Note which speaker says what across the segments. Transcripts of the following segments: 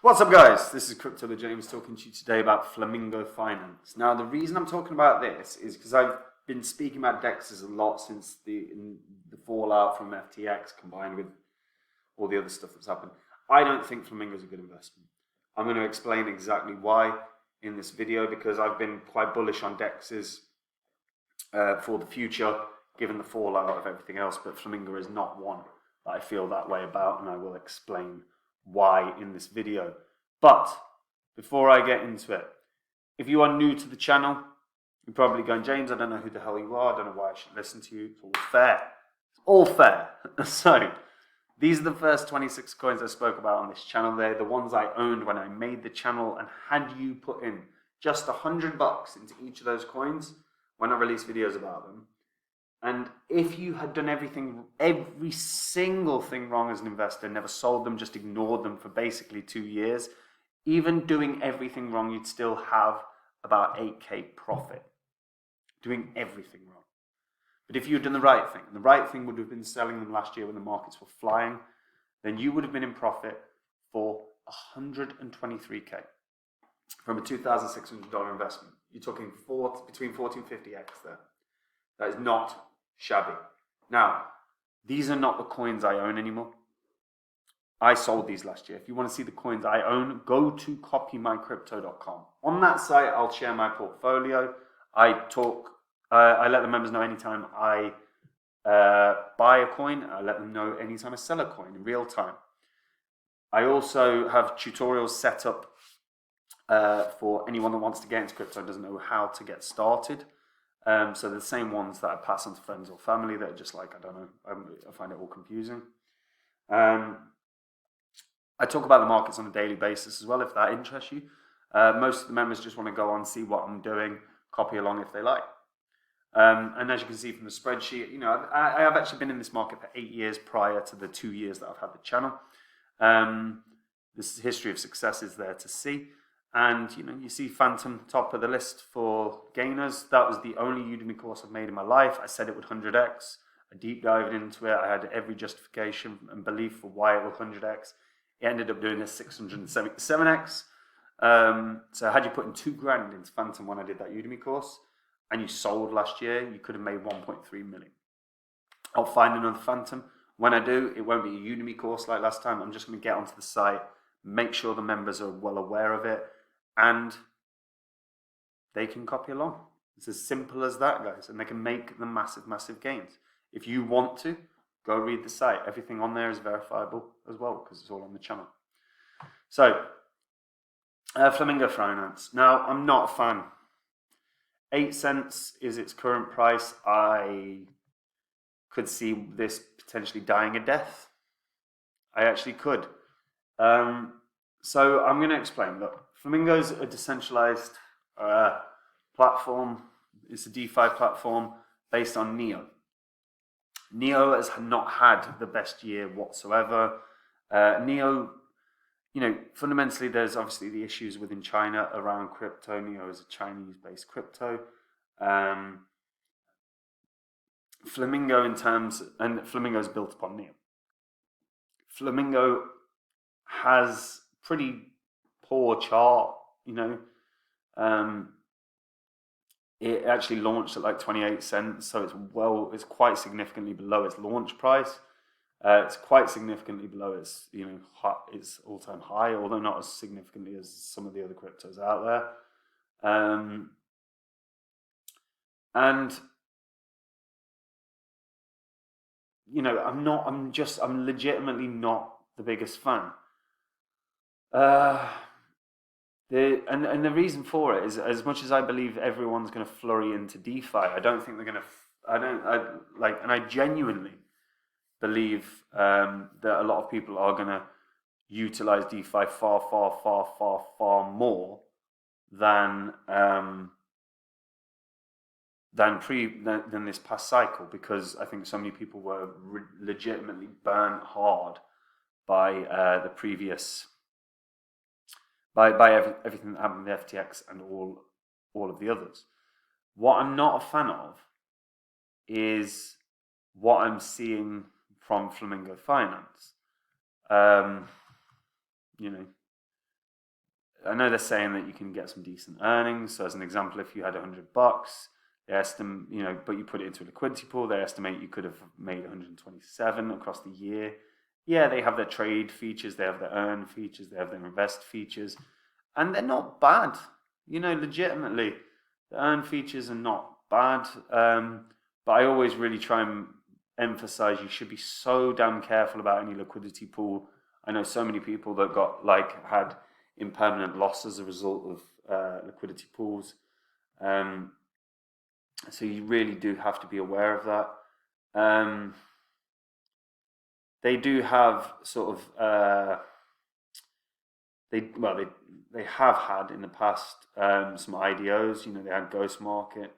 Speaker 1: What's up, guys? This is Crypto James talking to you today about Flamingo Finance. Now, the reason I'm talking about this is because I've been speaking about DEXs a lot since the fallout from FTX combined with all the other stuff that's happened. I don't think Flamingo is a good investment. I'm going to explain exactly why in this video because I've been quite bullish on DEXs for the future given the fallout of everything else, but Flamingo is not one that I feel that way about, and I will explain why in this video. But before I get into it, if you are new to the channel, you're probably going, James, I don't know who the hell you are, I don't know why I should listen to you. It's all fair. It's all fair. So these are the first 26 coins I spoke about on this channel. They're the ones I owned when I made the channel, and had you put in just $100 into each of those coins when I release videos about them, and if you had done every single thing wrong as an investor, never sold them, just ignored them for basically 2 years, even doing everything wrong, you'd still have about 8K profit. Doing everything wrong. But if you had done the right thing, and the right thing would have been selling them last year when the markets were flying, then you would have been in profit for 123K from a $2,600 investment. You're talking between 40 and 50X there. That is not shabby. Now, these are not the coins I own anymore. I sold these last year. If you want to see the coins I own, go to copymycrypto.com. On that site, I'll share my portfolio. I let the members know anytime I buy a coin. I let them know anytime I sell a coin in real time. I also have tutorials set up for anyone that wants to get into crypto and doesn't know how to get started. So the same ones that I pass on to friends or family that are just like, I don't know, I find it all confusing. I talk about the markets on a daily basis as well, if that interests you. Most of the members just want to go on, see what I'm doing, copy along if they like. And as you can see from the spreadsheet, you know, I have actually been in this market for 8 years prior to the 2 years that I've had the channel. This history of success is there to see. And, you know, you see Phantom top of the list for gainers. That was the only Udemy course I've made in my life. I said it would 100x. I deep dived into it. I had every justification and belief for why it would 100x. It ended up doing this 677x. So had you put in $2,000 into Phantom when I did that Udemy course, and you sold last year, you could have made 1.3 million. I'll find another Phantom. When I do, it won't be a Udemy course like last time. I'm just going to get onto the site, make sure the members are well aware of it, and they can copy along. It's as simple as that, guys. And they can make the massive, massive gains. If you want to, go read the site. Everything on there is verifiable as well because it's all on the channel. So, Flamingo Finance. Now, I'm not a fan. 8 cents is its current price. I could see this potentially dying a death. I actually could. So I'm going to explain. Look, Flamingo's a decentralized platform. It's a DeFi platform based on Neo. Neo has not had the best year whatsoever. Neo, you know, fundamentally there's obviously the issues within China around crypto. Neo is a Chinese-based crypto. Flamingo and Flamingo is built upon Neo. Flamingo has pretty poor chart, you know. It actually launched at like 28 cents, so it's quite significantly below its launch price. It's quite significantly below its its all-time high, although not as significantly as some of the other cryptos out there. And you know, I'm legitimately not the biggest fan. And the reason for it is, as much as I believe everyone's going to flurry into DeFi, I don't think they're going to. And I genuinely believe that a lot of people are going to utilize DeFi far, far, far, far, far more than this past cycle, because I think so many people were legitimately burnt hard by the previous. By everything that happened with FTX and all of the others. What I'm not a fan of is what I'm seeing from Flamingo Finance. You know, I know they're saying that you can get some decent earnings. So as an example, if you had $100, they estimate, but you put it into a liquidity pool, they estimate you could have made 127 across the year. Yeah, they have their trade features, they have their earn features, they have their invest features, and they're not bad. Legitimately, the earn features are not bad. But I always really try and emphasize you should be so damn careful about any liquidity pool. I know so many people that had impermanent loss as a result of liquidity pools. So you really do have to be aware of that. They do have sort of they have had in the past some IDOs. They had Ghost Market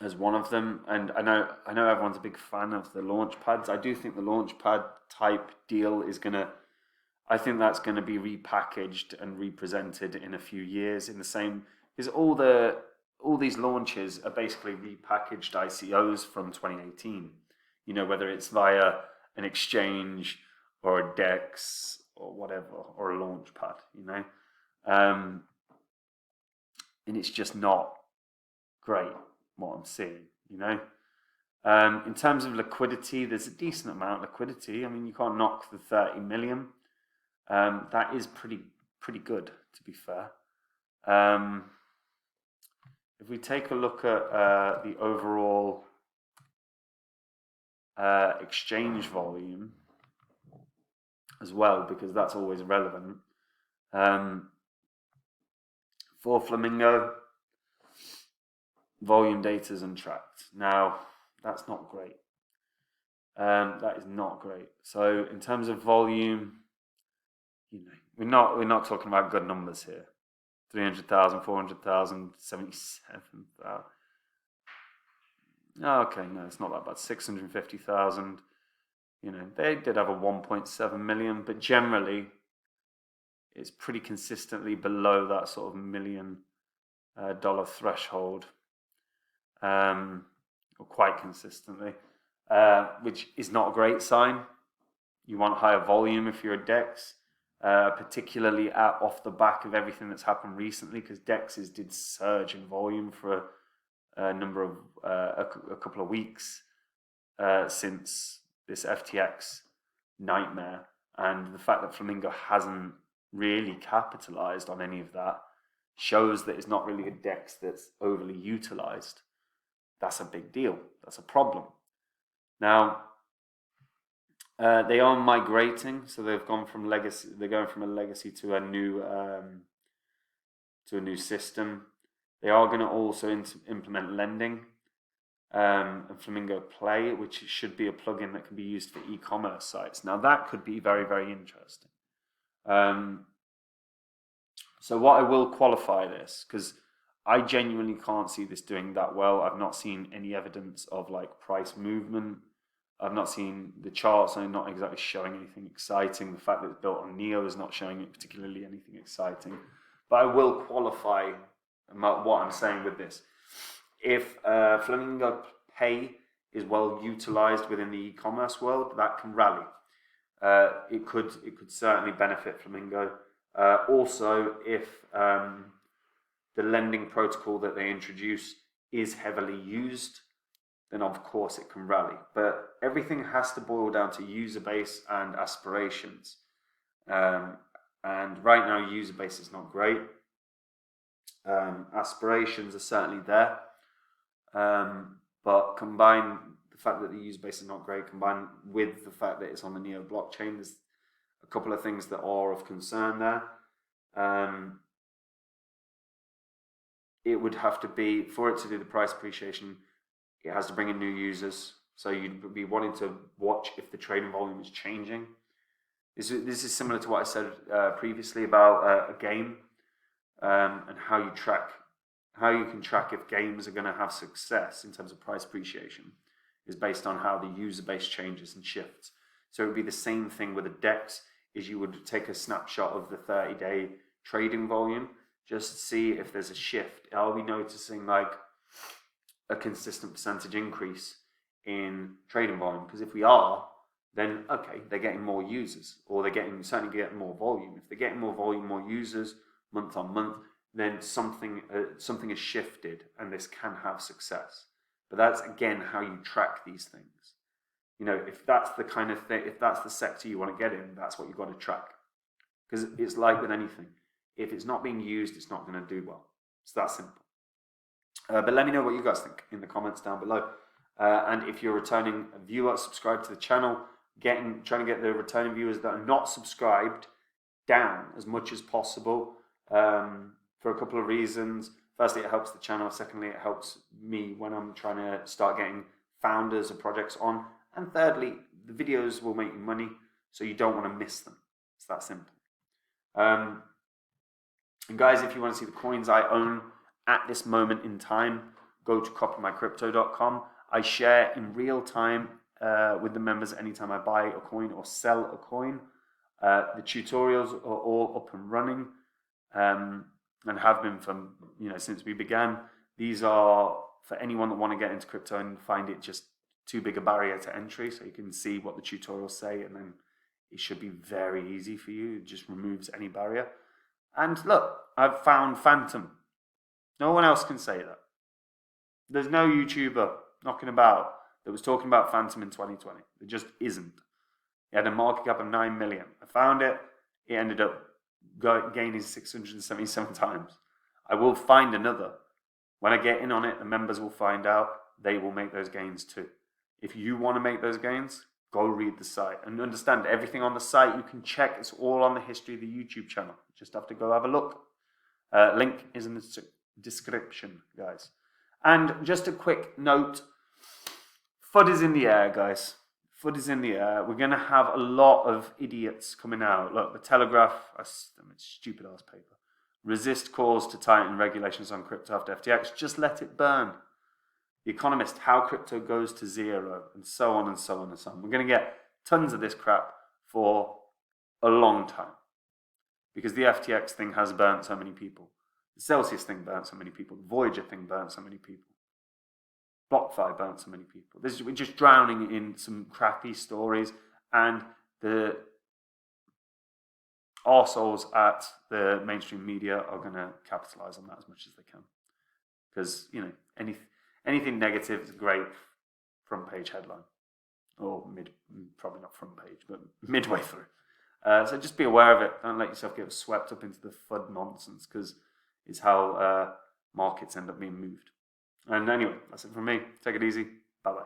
Speaker 1: as one of them, and I know everyone's a big fan of the launch pads. I do think the launch pad type deal is gonna. I think that's going to be repackaged and represented in a few years in the same, because all these launches are basically repackaged ICOs from 2018. Whether it's via an exchange or a DEX or whatever, or a launch pad, and it's just not great what I'm seeing. In terms of liquidity, there's a decent amount of liquidity. I mean, you can't knock the 30 million. That is pretty good, to be fair. If we take a look at the overall exchange volume as well, because that's always relevant. For Flamingo, volume data is untracked. Now, that's not great. That is not great. So in terms of volume, we're not talking about good numbers here. 300,000, 400,000, 77,000. Okay, no, it's not that bad. 650,000. They did have a 1.7 million, but generally, it's pretty consistently below that sort of $1 million threshold, or quite consistently, which is not a great sign. You want higher volume if you're a DEX. Particularly off the back of everything that's happened recently, because DEXs did surge in volume for a couple of weeks since this FTX nightmare, and the fact that Flamingo hasn't really capitalized on any of that shows that it's not really a DEX that's overly utilized. That's a big deal. That's a problem. Now, they are migrating, so they've gone from legacy. They're going from a legacy to a new system. They are going to also implement lending and Flamingo Play, which should be a plugin that can be used for e-commerce sites. Now that could be very, very interesting. So what I will qualify this, because I genuinely can't see this doing that well. I've not seen any evidence of price movement. I've not seen the charts, and not exactly showing anything exciting. The fact that it's built on Neo is not showing it particularly anything exciting. But I will qualify what I'm saying with this. If Flamingo Pay is well utilized within the e-commerce world, that can rally. It could certainly benefit Flamingo. Also, if the lending protocol that they introduce is heavily used, then of course it can rally. But everything has to boil down to user base and aspirations. And right now, user base is not great. Aspirations are certainly there. But combine the fact that the user base is not great, combined with the fact that it's on the Neo blockchain, there's a couple of things that are of concern there. It would have to be, for it to do the price appreciation, it has to bring in new users. So you'd be wanting to watch if the trading volume is changing. This is similar to what I said previously about a game and how you can track if games are going to have success in terms of price appreciation is based on how the user base changes and shifts. So it would be the same thing with a DEX, is you would take a snapshot of the 30-day trading volume just to see if there's a shift. Are we noticing a consistent percentage increase in trading volume? Because if we are, then okay, they're getting more users, or certainly getting more volume. If they're getting more volume, more users month on month, then something has shifted, and this can have success. But that's again how you track these things. You know, if that's the kind of thing, if that's the sector you want to get in, that's what you've got to track. Because it's like with anything, if it's not being used, it's not going to do well. It's that simple. But let me know what you guys think in the comments down below. And if you're a returning viewer, subscribe to the channel. Trying to get the returning viewers that are not subscribed down as much as possible for a couple of reasons. Firstly, it helps the channel. Secondly, it helps me when I'm trying to start getting founders of projects on. And thirdly, the videos will make you money, so you don't want to miss them. It's that simple. And guys, if you want to see the coins I own at this moment in time, go to copymycrypto.com. I share in real time with the members anytime I buy a coin or sell a coin. The tutorials are all up and running and have been from since we began. These are for anyone that want to get into crypto and find it just too big a barrier to entry, so you can see what the tutorials say, and then it should be very easy for you. It just removes any barrier. And look, I've found Phantom. No one else can say that. There's no YouTuber knocking about that was talking about Phantom in 2020. There just isn't. It had a market cap of 9 million. I found it. It ended up gaining 677 times. I will find another. When I get in on it, the members will find out. They will make those gains too. If you want to make those gains, go read the site and understand everything on the site. You can check. It's all on the history of the YouTube channel. You just have to go have a look. Link is in the description, guys. And just a quick note. FUD is in the air, guys. FUD is in the air. We're going to have a lot of idiots coming out. Look, the Telegraph, stupid ass paper. Resist calls to tighten regulations on crypto after FTX. Just let it burn. The Economist, how crypto goes to zero, and so on and so on and so on. We're going to get tons of this crap for a long time because the FTX thing has burnt so many people. The Celsius thing burnt so many people. The Voyager thing burnt so many people. BlockFi burnt so many people. We're just drowning in some crappy stories, and the arseholes at the mainstream media are going to capitalize on that as much as they can. Because, anything negative is great front page headline. Or probably not front page, but midway through. So just be aware of it. Don't let yourself get swept up into the FUD nonsense, because it's how markets end up being moved. And anyway, that's it from me. Take it easy. Bye-bye.